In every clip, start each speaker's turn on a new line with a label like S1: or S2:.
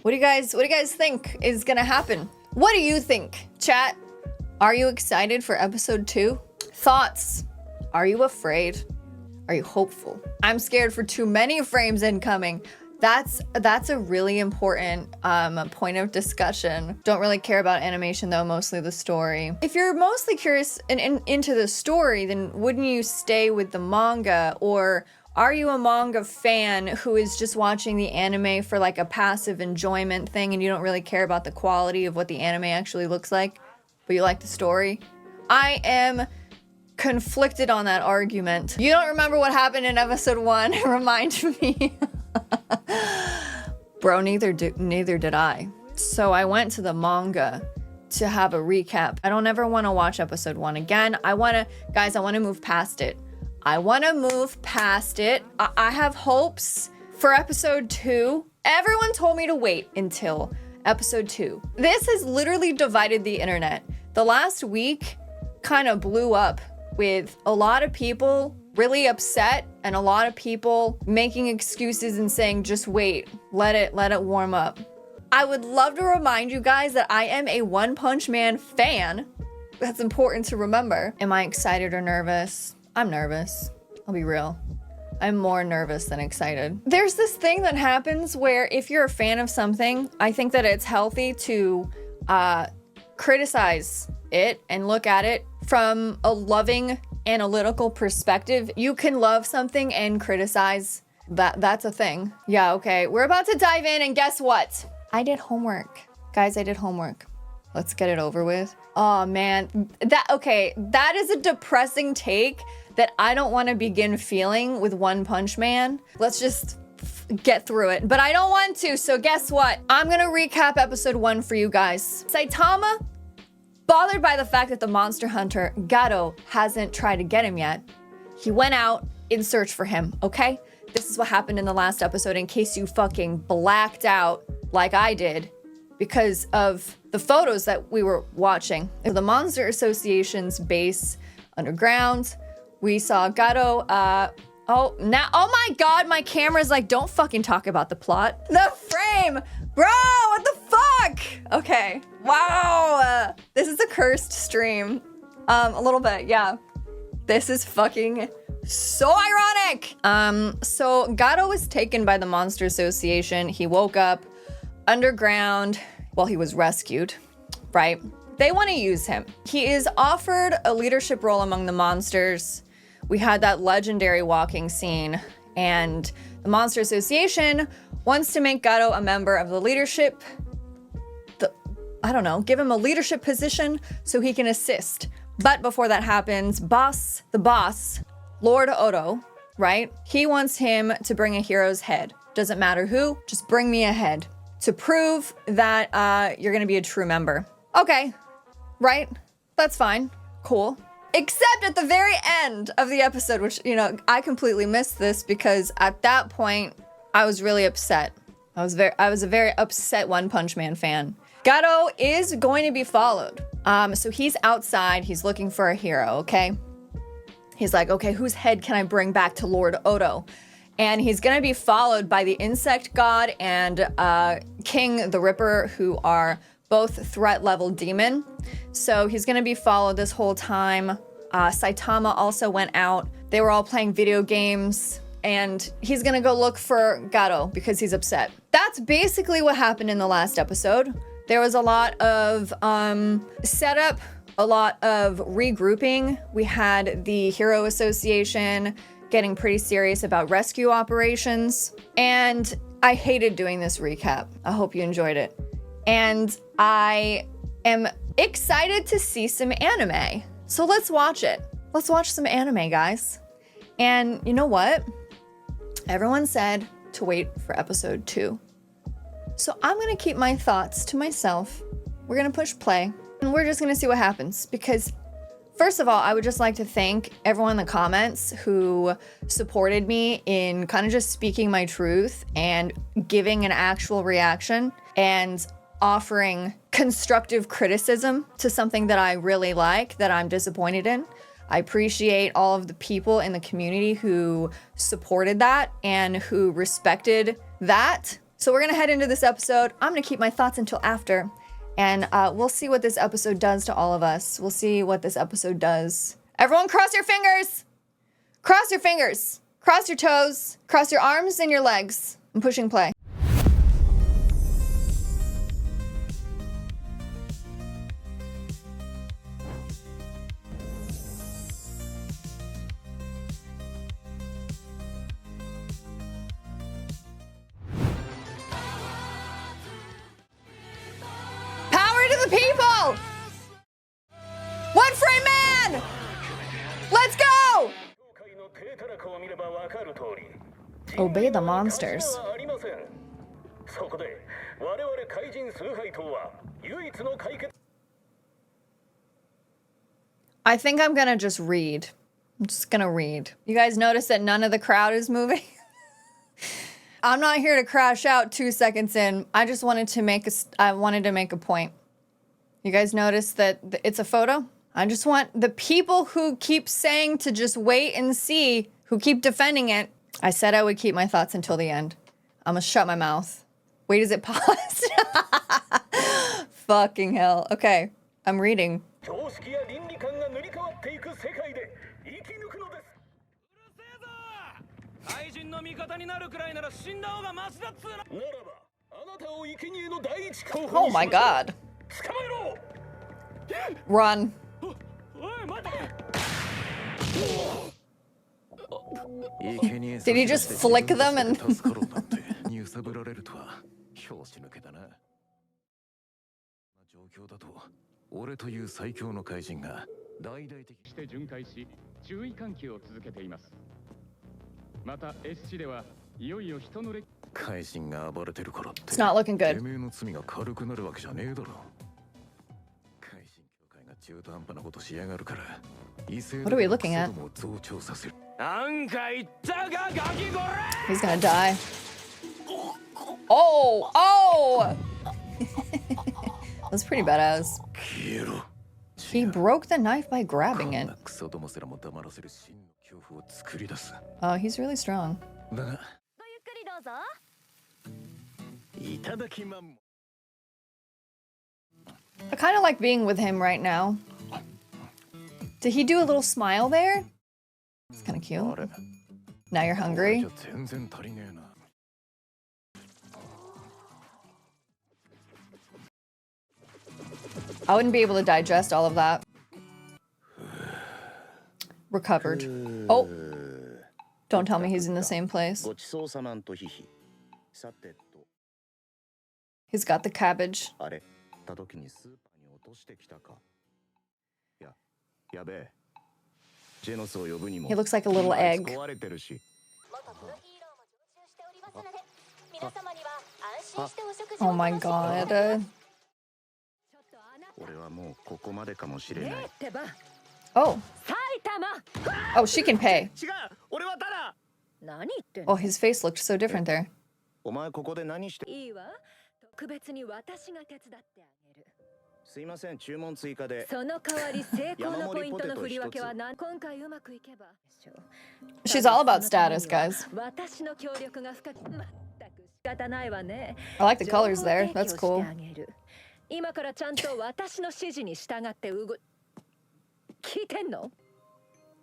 S1: What do you guys think is gonna happen? What do you think, chat? Are you excited for episode 2? Thoughts? Are you afraid? Are you hopeful? I'm scared for too many frames incoming. That's a really important point of discussion. Don't really care about animation though, mostly the story. If you're mostly curious and into the story, then wouldn't you stay with the manga? Or are you a manga fan who is just watching the anime for like a passive enjoyment thing and you don't really care about the quality of what the anime actually looks like, but you like the story? I am conflicted on that argument. You don't remember what happened in episode 1? Remind me. Bro, neither did I. So I went to the manga to have a recap. I don't ever want to watch episode 1 again. I want to move past it. I have hopes for episode 2. Everyone told me to wait until episode 2. This has literally divided the internet. The last week kind of blew up with a lot of people really upset and a lot of people making excuses and saying, just wait, let it warm up. I would love to remind you guys that I am a One Punch Man fan. That's important to remember. Am I excited or nervous? I'm nervous. I'll be real. I'm more nervous than excited. There's this thing that happens where if you're a fan of something, I think that it's healthy to criticize it and look at it from a loving, analytical perspective. You can love something and criticize. That's a thing. Yeah, okay. We're about to dive in and guess what? I did homework. Guys, I did homework. Let's get it over with. Oh man, that is a depressing take that I don't want to begin feeling with One Punch Man. Let's just get through it. But I don't want to, so guess what? I'm gonna recap episode 1 for you guys. Saitama, bothered by the fact that the monster hunter, Gato, hasn't tried to get him yet, he went out in search for him, okay? This is what happened in the last episode in case you fucking blacked out like I did because of the photos that we were watching. The Monster Association's base underground, we saw Gato, oh my god, my camera's like, don't fucking talk about the plot. The frame! Bro, what the fuck? Okay, wow. This is a cursed stream. A little bit, yeah. This is fucking so ironic. So Gato was taken by the Monster Association. He woke up underground while he was rescued, right? They want to use him. He is offered a leadership role among the monsters. We had that legendary walking scene, and the Monster Association wants to make Gato a member of the leadership. Give him a leadership position so he can assist. But before that happens, the boss, Lord Odo, right? He wants him to bring a hero's head. Doesn't matter who, just bring me a head to prove that you're gonna be a true member. Okay, right? That's fine, cool. Except at the very end of the episode, which, I completely missed this because at that point, I was really upset. I was a very upset One Punch Man fan. Gato is going to be followed. So he's outside, he's looking for a hero, okay? He's like, okay, whose head can I bring back to Lord Odo? And he's gonna be followed by the Insect God and King the Ripper, who are both threat level demon. So he's gonna be followed this whole time. Saitama also went out. They were all playing video games, and he's gonna go look for Gato because he's upset. That's basically what happened in the last episode. There was a lot of setup, a lot of regrouping. We had the Hero Association getting pretty serious about rescue operations, and I hated doing this recap. I hope you enjoyed it. And I am excited to see some anime. So let's watch it. Let's watch some anime, guys. And you know what? Everyone said to wait for episode 2. So I'm gonna keep my thoughts to myself. We're gonna push play, and we're just gonna see what happens. Because first of all, I would just like to thank everyone in the comments who supported me in kind of just speaking my truth and giving an actual reaction and offering constructive criticism to something that I really like, that I'm disappointed in. I appreciate all of the people in the community who supported that and who respected that. So we're gonna head into this episode. I'm gonna keep my thoughts until after, and we'll see what this episode does to all of us. We'll see what this episode does. Everyone cross your fingers! Cross your fingers! Cross your toes, cross your arms and your legs. I'm pushing play. Power to the people! One free man! Let's go! Obey the monsters. I think I'm gonna just read. I'm just gonna read. You guys notice that none of the crowd is moving? I'm not here to crash out 2 seconds in. I just wanted to make a point. You guys notice that it's a photo? I just want the people who keep saying to just wait and see, who keep defending it. I said I would keep my thoughts until the end. I'm gonna shut my mouth. Wait, is it paused? Fucking hell. Okay, I'm reading. Oh my god. Run. Did he just flick them and... It's not looking good. What are we looking at? He's gonna die. Oh! Oh! That's pretty badass. He broke the knife by grabbing it. Oh, he's really strong. I kind of like being with him right now. Did he do a little smile there? It's kind of cute. Now you're hungry? I wouldn't be able to digest all of that. Recovered. Oh! Don't tell me he's in the same place. He's got the cabbage. He looks like a little egg. Oh my god. Oh. Oh, she can pay. Oh, his face looked so different there. She's all about status, guys. I like the colors there. That's cool.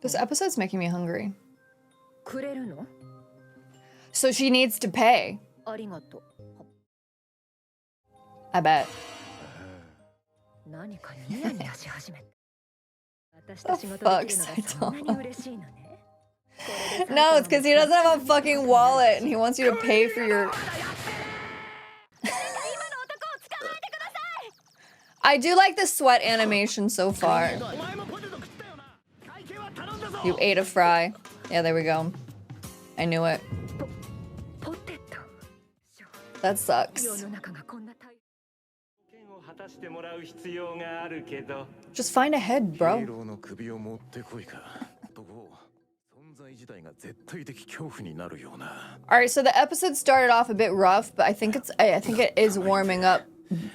S1: This episode's making me hungry. So she needs to pay. I bet. Oh, fuck, Saitama. No, it's because he doesn't have a fucking wallet and he wants you to pay for your... I do like the sweat animation so far. You ate a fry. Yeah, there we go. I knew it. That sucks. Just find a head, bro. Alright, so the episode started off a bit rough, but I think it is warming up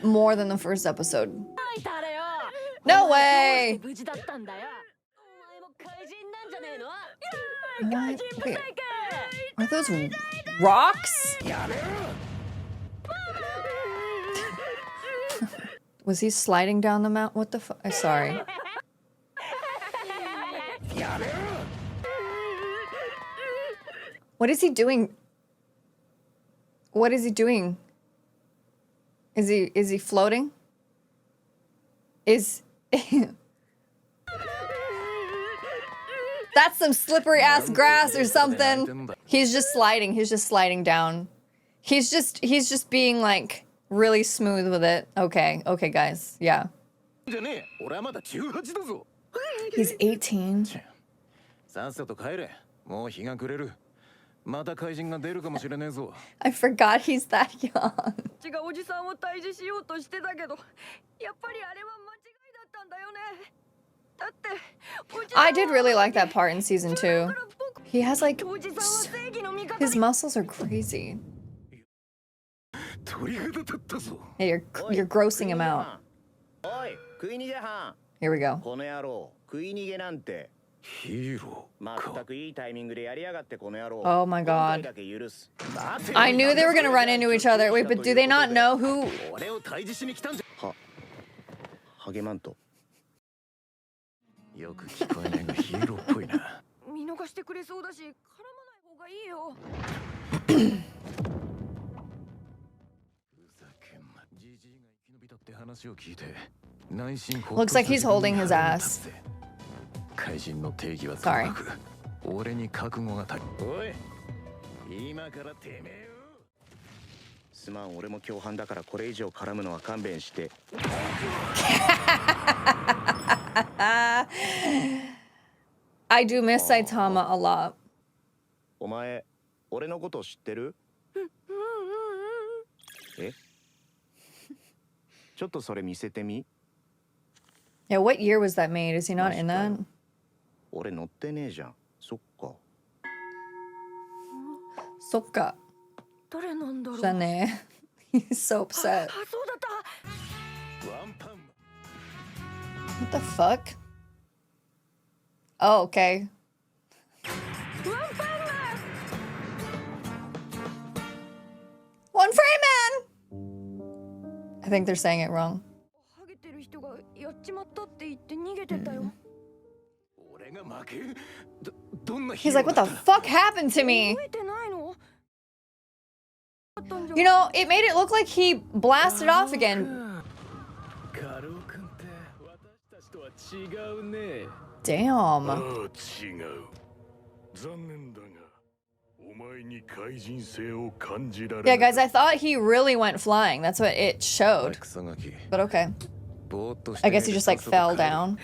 S1: more than the first episode. No way! What? Wait, are those rocks? Was he sliding down the mountain? What the fuck? Sorry. What is he doing? What is he doing? Is he floating? Is that's some slippery ass grass or something. He's just sliding. He's just sliding down. He's just being like really smooth with it. Okay, guys. Yeah. He's 18. I forgot he's that young. I did really like that part in season 2. He has like his muscles are crazy. Hey, you're grossing him out. Here we go. Oh my god. I knew they were gonna run into each other. Wait, but do they not know who? Looks like he's holding his ass. Sorry. I do miss Saitama a lot. Yeah, what year was that made? Is he not in that? Sokka. He's so upset. What the fuck? Oh, okay. One frame man! I think they're saying it wrong. He's like, what the fuck happened to me? You know, it made it look like he blasted off again. Damn. Yeah, guys, I thought he really went flying. That's what it showed. But okay. I guess he just like fell down.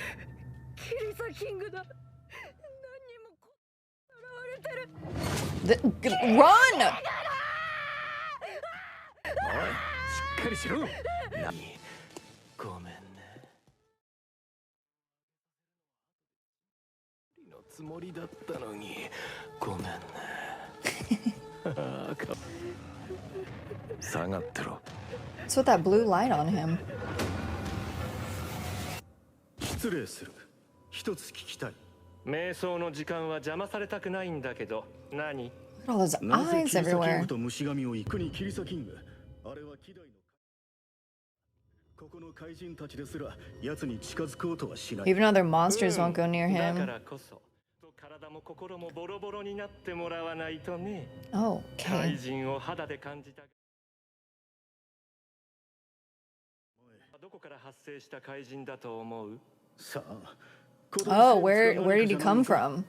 S1: Run! What's with that blue light on him? Look at all those eyes everywhere. Even other monsters won't go near him. Oh, okay. Oh, where did he come from?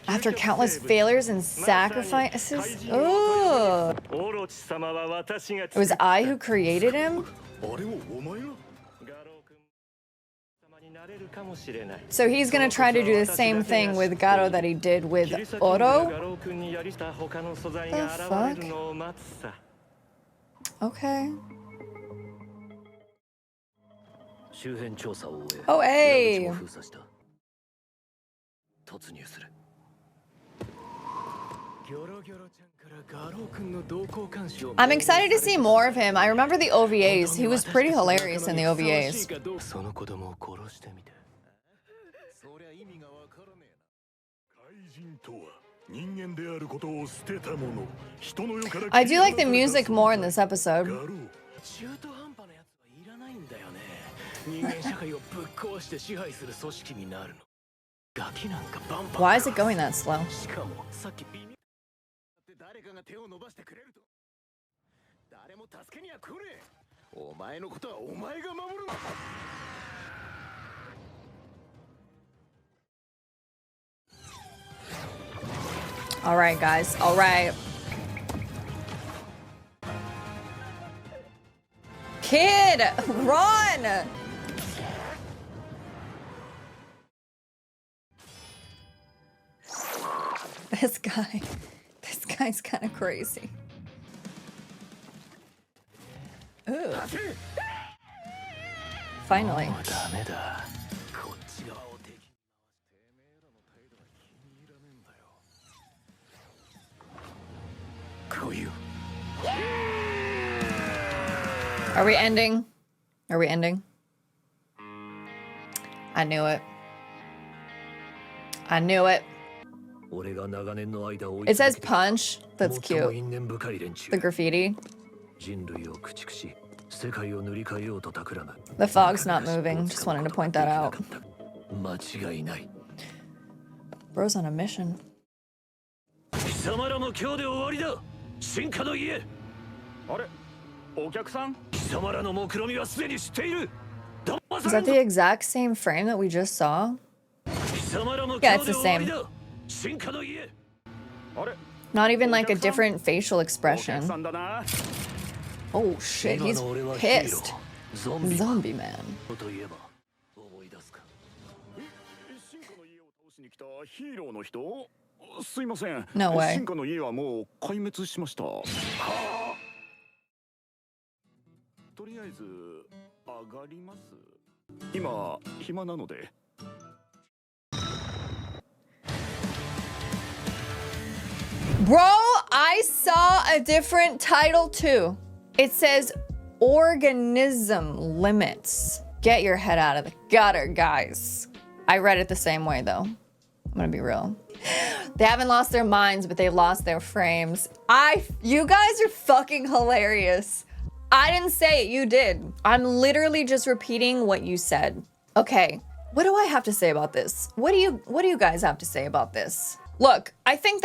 S1: After countless failures and sacrifices? Oh! It was I who created him? So he's gonna try to do the same thing with Garo that he did with Oro? The fuck? Okay. Oh, hey! I'm excited to see more of him. I remember the OVAs. He was pretty hilarious in the OVAs. I do like the music more in this episode. Why is it going that slow? All right, guys. All right. Kid, run! This guy's kind of crazy. Ooh. Finally. Are we ending? Are we ending? I knew it. I knew it. It says punch. That's cute. The graffiti. The fog's not moving. Just wanted to point that out. Bro's on a mission. Is that the exact same frame that we just saw? Yeah, it's the same. Not even like a different facial expression. Oh shit, he's pissed. Zombie man. No way. Bro, I saw a different title too. It says organism limits. Get your head out of the gutter, guys. I read it the same way though. I'm gonna be real. They haven't lost their minds, but they've lost their frames. You guys are fucking hilarious. I didn't say it, you did. I'm literally just repeating what you said. Okay, what do I have to say about this? What do you guys have to say about this? Look, I think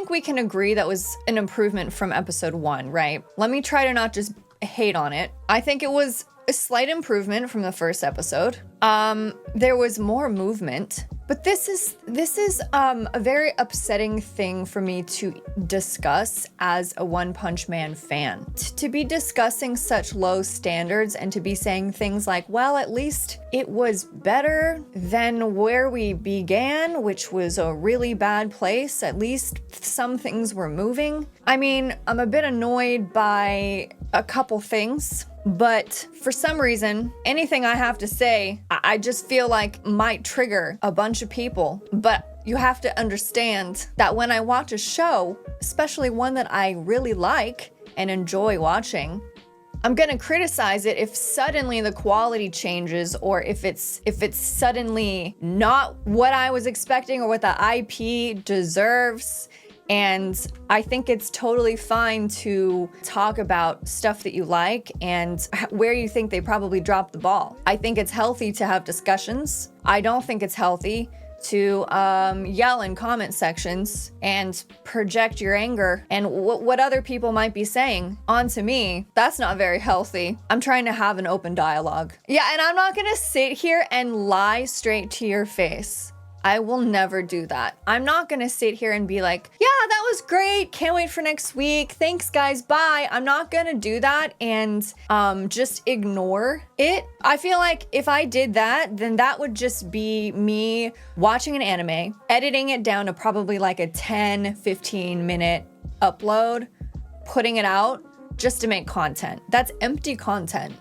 S1: we can agree that was an improvement from episode 1, right? Let me try to not just hate on it. I think it was a slight improvement from the first episode. There was more movement, but this is a very upsetting thing for me to discuss as a One Punch Man fan. To be discussing such low standards and to be saying things like, well, at least it was better than where we began, which was a really bad place. At least some things were moving. I mean, I'm a bit annoyed by a couple things. But for some reason, anything I have to say, I just feel like might trigger a bunch of people. But you have to understand that when I watch a show, especially one that I really like and enjoy watching, I'm gonna criticize it if suddenly the quality changes or if it's suddenly not what I was expecting or what the IP deserves. And I think it's totally fine to talk about stuff that you like and where you think they probably dropped the ball. I think it's healthy to have discussions. I don't think it's healthy to yell in comment sections and project your anger and what other people might be saying onto me. That's not very healthy. I'm trying to have an open dialogue. Yeah, and I'm not gonna sit here and lie straight to your face. I will never do that. I'm not gonna sit here and be like, yeah, that was great. Can't wait for next week. Thanks, guys. Bye. I'm not gonna do that and just ignore it. I feel like if I did that, then that would just be me watching an anime, editing it down to probably like a 10, 15 minute upload, putting it out just to make content. That's empty content.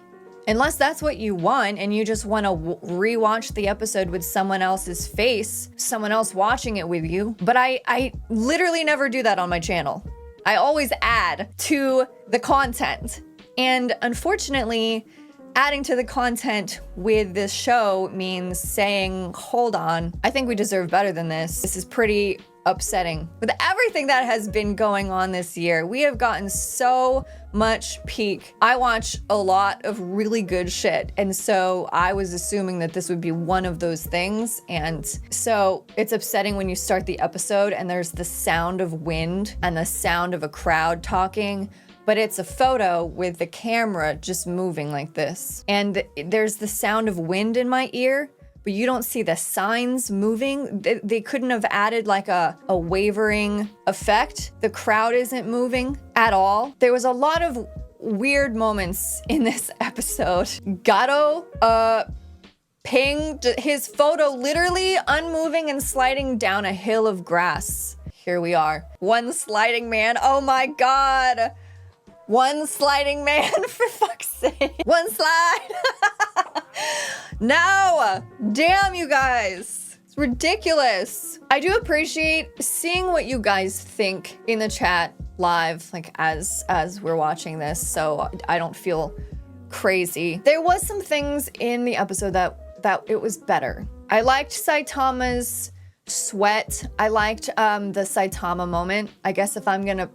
S1: Unless that's what you want and you just want to rewatch the episode with someone else's face, someone else watching it with you. But I literally never do that on my channel. I always add to the content. And unfortunately, adding to the content with this show means saying, hold on, I think we deserve better than this. This is pretty upsetting. With everything that has been going on this year, we have gotten so much peak. I watch a lot of really good shit, and so I was assuming that this would be one of those things, and so it's upsetting when you start the episode and there's the sound of wind and the sound of a crowd talking, but it's a photo with the camera just moving like this. And there's the sound of wind in my ear, but you don't see the signs moving. They couldn't have added like a wavering effect. The crowd isn't moving at all. There was a lot of weird moments in this episode. Gato pinged his photo literally unmoving and sliding down a hill of grass. Here we are. One sliding man. Oh my God. One sliding man, for fuck's sake. One slide. No, damn you guys. It's ridiculous. I do appreciate seeing what you guys think in the chat live, like as we're watching this, so I don't feel crazy. There was some things in the episode that it was better. I liked Saitama's sweat. I liked the Saitama moment. I guess if I'm gonna,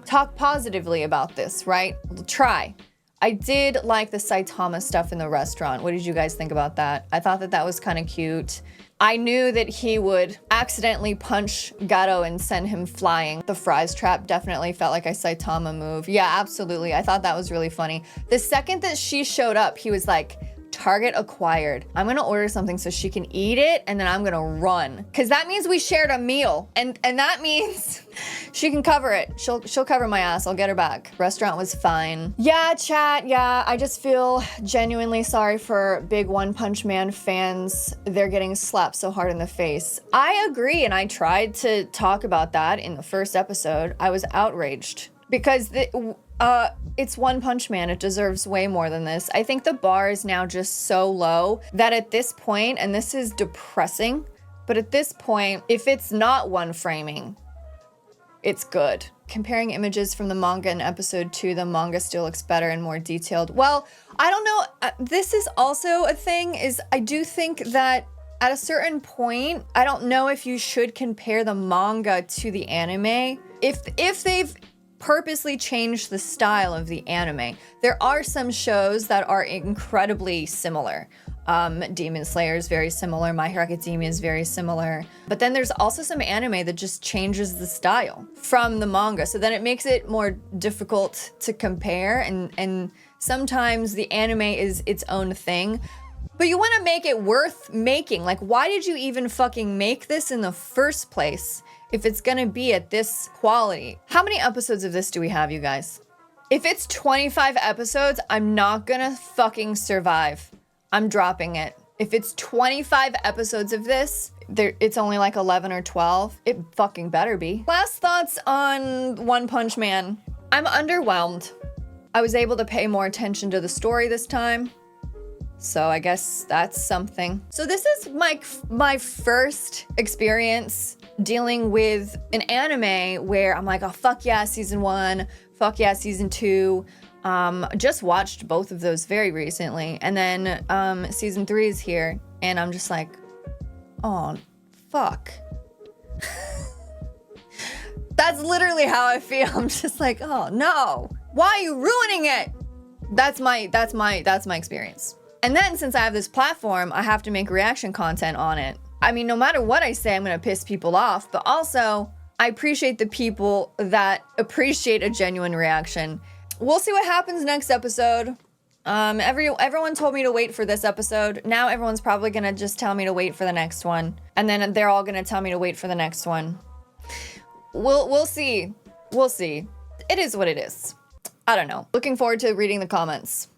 S1: talk positively about this, right? Try. I did like the Saitama stuff in the restaurant. What did you guys think about that? I thought that was kind of cute. I knew that he would accidentally punch Gato and send him flying. The fries trap definitely felt like a Saitama move. Yeah, absolutely. I thought that was really funny. The second that she showed up, he was like, target acquired. I'm gonna order something so she can eat it, and then I'm gonna run. Cause that means we shared a meal, and that means she can cover it. She'll cover my ass. I'll get her back. Restaurant was fine. Yeah, chat. Yeah, I just feel genuinely sorry for big One Punch Man fans. They're getting slapped so hard in the face. I agree, and I tried to talk about that in the first episode. I was outraged because it's One Punch Man. It deserves way more than this. I think the bar is now just so low that at this point, and this is depressing, but at this point, if it's not one framing, it's good. Comparing images from the manga in episode 2, the manga still looks better and more detailed. Well, I don't know. This is also a thing, is I do think that at a certain point, I don't know if you should compare the manga to the anime. If they've purposely changed the style of the anime. There are some shows that are incredibly similar. Demon Slayer is very similar. My Hero Academia is very similar. But then there's also some anime that just changes the style from the manga. So then it makes it more difficult to compare. And sometimes the anime is its own thing. But you want to make it worth making. Like, why did you even fucking make this in the first place if it's gonna be at this quality? How many episodes of this do we have, you guys? If it's 25 episodes, I'm not gonna fucking survive. I'm dropping it. If it's 25 episodes of this, it's only like 11 or 12. It fucking better be. Last thoughts on One Punch Man. I'm underwhelmed. I was able to pay more attention to the story this time, so I guess that's something. So this is my first experience dealing with an anime where I'm like, oh, fuck yeah, season 1, fuck yeah, season 2. Just watched both of those very recently. And then season 3 is here, and I'm just like, oh, fuck. That's literally how I feel. I'm just like, oh no, why are you ruining it? That's my experience. And then since I have this platform, I have to make reaction content on it. I mean, no matter what I say, I'm gonna piss people off, but also I appreciate the people that appreciate a genuine reaction. We'll see what happens next episode. Everyone told me to wait for this episode. Now everyone's probably gonna just tell me to wait for the next one. And then they're all gonna tell me to wait for the next one. We'll see. We'll see. It is what it is. I don't know. Looking forward to reading the comments.